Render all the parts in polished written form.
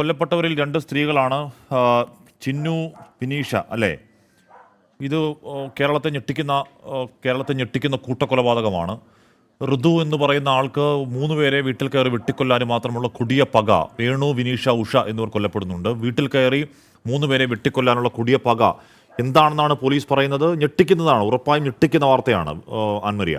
കൊല്ലപ്പെട്ടവരിൽ രണ്ട് സ്ത്രീകളാണ്. ആ, ചിന്നു, ബിനീഷ അല്ലേ? ഇത് കേരളത്തെ ഞെട്ടിക്കുന്ന കൂട്ടക്കൊലപാതകമാണ്. ഋതു എന്ന് പറയുന്ന ആൾക്ക് 3 പേരെ വീട്ടിൽ കയറി വെട്ടിക്കൊല്ലാനും മാത്രമുള്ള കൊടിയ പക. വേണു, വിനീഷ, ഉഷ എന്നിവർ കൊല്ലപ്പെടുന്നുണ്ട്. വീട്ടിൽ കയറി 3 പേരെ വെട്ടിക്കൊല്ലാനുള്ള കൊടിയ പക എന്താണെന്നാണ് പോലീസ് പറയുന്നത്. ഞെട്ടിക്കുന്നതാണ്, ഉറപ്പായും ഞെട്ടിക്കുന്ന വാർത്തയാണ് ആൻമരിയ.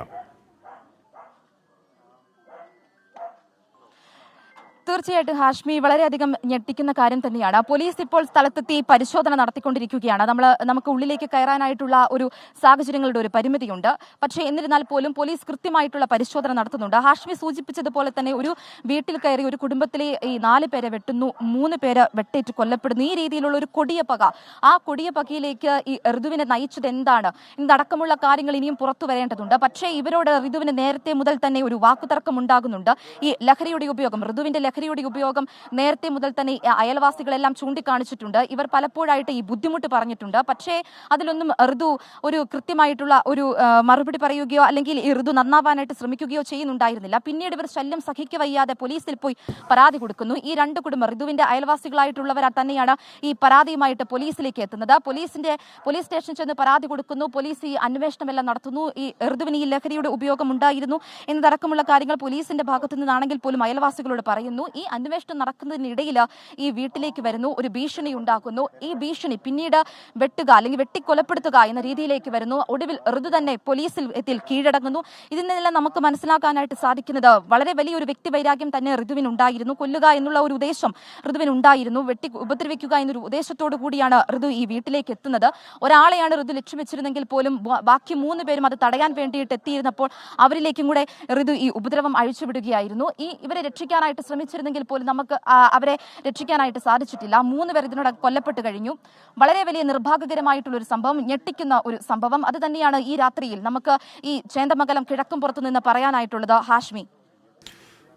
തീർച്ചയായിട്ടും ഹാഷ്മി, വളരെയധികം ഞെട്ടിക്കുന്ന കാര്യം തന്നെയാണ്. പോലീസ് ഇപ്പോൾ സ്ഥലത്തെത്തി പരിശോധന നടത്തിക്കൊണ്ടിരിക്കുകയാണ്. നമുക്ക് ഉള്ളിലേക്ക് കയറാനായിട്ടുള്ള ഒരു സാഹചര്യങ്ങളുടെ ഒരു പരിമിതിയുണ്ട്. പക്ഷേ എന്നിരുന്നാൽ പോലും പോലീസ് കൃത്യമായിട്ടുള്ള പരിശോധന നടത്തുന്നുണ്ട്. ഹാഷ്മി സൂചിപ്പിച്ചതുപോലെ തന്നെ ഒരു വീട്ടിൽ കയറി ഒരു കുടുംബത്തിലെ ഈ 4 പേരെ വെട്ടുന്നു, 3 പേര് വെട്ടേറ്റ് കൊല്ലപ്പെടുന്നു. ഈ രീതിയിലുള്ള ഒരു കൊടിയ പക, ആ കൊടിയ പകയിലേക്ക് ഈ ഋതുവിനെ നയിച്ചത് എന്താണ് ഇതടക്കമുള്ള കാര്യങ്ങൾ ഇനിയും പുറത്തു വരേണ്ടതുണ്ട്. പക്ഷേ ഇവരോട് ഋതുവിന് നേരത്തെ മുതൽ തന്നെ ഒരു വാക്കുതർക്കം ഉണ്ടാകുന്നുണ്ട്. ഈ ലഹരിയുടെ ഉപയോഗം, ഋതുവിന്റെ ലഹരിയുടെ ഉപയോഗം നേരത്തെ മുതൽ തന്നെ അയൽവാസികളെല്ലാം ചൂണ്ടിക്കാണിച്ചിട്ടുണ്ട്. ഇവർ പലപ്പോഴായിട്ട് ഈ ബുദ്ധിമുട്ട് പറഞ്ഞിട്ടുണ്ട്. പക്ഷേ അതിലൊന്നും ഋതു ഒരു കൃത്യമായിട്ടുള്ള ഒരു മറുപടി പറയുകയോ അല്ലെങ്കിൽ ഈ ഋതു നന്നാവാനായിട്ട് ശ്രമിക്കുകയോ ചെയ്യുന്നുണ്ടായിരുന്നില്ല. പിന്നീട് ഇവർ ശല്യം സഹിക്കവയ്യാതെ പോലീസിൽ പോയി പരാതി കൊടുക്കുന്നു. ഈ 2 കുടുംബം ഋതുവിന്റെ അയൽവാസികളായിട്ടുള്ളവർ തന്നെയാണ് ഈ പരാതിയുമായിട്ട് പോലീസിലേക്ക് എത്തുന്നത്. പോലീസ് സ്റ്റേഷനിൽ ചെന്ന് പരാതി കൊടുക്കുന്നു. പോലീസ് ഈ അന്വേഷണമെല്ലാം നടത്തുന്നു. ഈ ഋതുവിന് ഈ ലഹരിയുടെ ഉപയോഗം ഉണ്ടായിരുന്നു എന്നതടക്കമുള്ള കാര്യങ്ങൾ പോലീസിന്റെ ഭാഗത്തു നിന്നാണെങ്കിൽ പോലും അയൽവാസികളോട് പറയുന്നു. ഈ അന്വേഷണം നടക്കുന്നതിനിടയിൽ ഈ വീട്ടിലേക്ക് വരുന്നു, ഒരു ഭീഷണി ഉണ്ടാക്കുന്നു. ഈ ഭീഷണി പിന്നീട് വെട്ടുക അല്ലെങ്കിൽ വെട്ടിക്കൊലപ്പെടുത്തുക എന്ന രീതിയിലേക്ക് വരുന്നു. ഒടുവിൽ ഋതു തന്നെ പോലീസിൽ കീഴടങ്ങുന്നു. ഇതിൽ നിന്നെല്ലാം നമുക്ക് മനസ്സിലാക്കാനായിട്ട് സാധിക്കുന്നത് വളരെ വലിയൊരു വ്യക്തിവൈരാഗ്യം തന്നെ ഋതുവിനുണ്ടായിരുന്നു. കൊല്ലുക എന്നുള്ള ഒരു ഉദ്ദേശം ഋതുവിനുണ്ടായിരുന്നു. ഉപദ്രവിക്കുക എന്നൊരു ഉദ്ദേശത്തോടു കൂടിയാണ് ഋതു ഈ വീട്ടിലേക്ക് എത്തുന്നത്. ഒരാളെയാണ് ഋതു ലക്ഷ്യം വെച്ചിരുന്നെങ്കിൽ പോലും ബാക്കി 3 പേരും അത് തടയാൻ വേണ്ടിയിട്ട് എത്തിയിരുന്നപ്പോൾ അവരിലേക്കും കൂടെ ഋതു ഈ ഉപദ്രവം അഴിച്ചുവിടുകയായിരുന്നു. ഇവരെ രക്ഷിക്കാനായിട്ട് ശ്രമിച്ചിരുന്നെങ്കിൽ പോലും നമുക്ക് അവരെ രക്ഷിക്കാനായിട്ട് സാധിച്ചിട്ടില്ല. 3 പേർ ഇതിനോട് കൊല്ലപ്പെട്ട് കഴിഞ്ഞു. വളരെ വലിയ നിർഭാഗ്യകരമായിട്ടുള്ള ഒരു സംഭവം, ഞെട്ടിക്കുന്ന ഒരു സംഭവം. അത് തന്നെയാണ് ഈ രാത്രിയിൽ നമുക്ക് ഈ ചേന്ദമംഗലം കിഴക്കുംപുറത്ത് നിന്ന് പറയാനായിട്ടുള്ളത്. ഹാഷ്മി,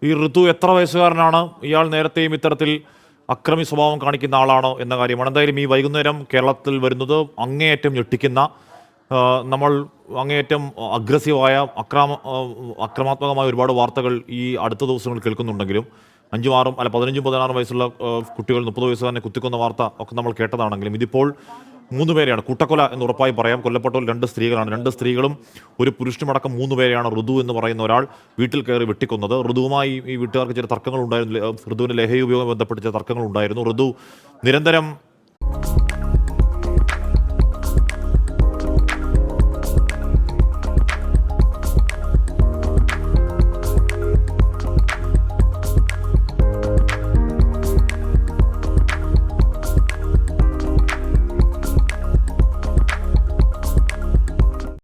ഈ ഋതു എത്ര വയസ്സുകാരനാണ്? ഇയാൾ നേരത്തെയും ഇത്തരത്തിൽ അക്രമി സ്വഭാവം കാണിക്കുന്ന ആളാണോ എന്ന കാര്യമാണ്. എന്തായാലും ഈ വൈകുന്നേരം കേരളത്തിൽ വരുന്നത് അങ്ങേയറ്റം ഞെട്ടിക്കുന്ന, നമ്മൾ അങ്ങേയറ്റം അഗ്രസീവായ അക്രമാത്മകമായ ഒരുപാട് വാർത്തകൾ ഈ അടുത്ത ദിവസങ്ങളിൽ കേൾക്കുന്നുണ്ടെങ്കിലും 5, 6, 15, 16 വയസ്സുള്ള കുട്ടികൾ 30 വയസ്സുകാരനെ കുത്തിക്കൊന്ന വാർത്ത ഒക്കെ നമ്മൾ കേട്ടതാണെങ്കിലും ഇതിപ്പോൾ 3 പേരെയാണ്, കൂട്ടക്കൊല എന്ന് ഉറപ്പായി പറയാം. കൊല്ലപ്പെട്ടവർ 2 സ്ത്രീകളാണ്. 2 സ്ത്രീകളും ഒരു പുരുഷനുമടക്കം 3 പേരെയാണ് ഋതു എന്ന് പറയുന്ന ഒരാൾ വീട്ടിൽ കയറി വെട്ടിക്കൊന്നത്. ഋതുവുമായി ഈ വീട്ടുകാർക്ക് ചില തർക്കങ്ങൾ ഉണ്ടായിരുന്നു. ഋതുവിൻ്റെ ലഹരി ഉപയോഗം ബന്ധപ്പെട്ട് ചില തർക്കങ്ങൾ ഉണ്ടായിരുന്നു. ഋതു നിരന്തരം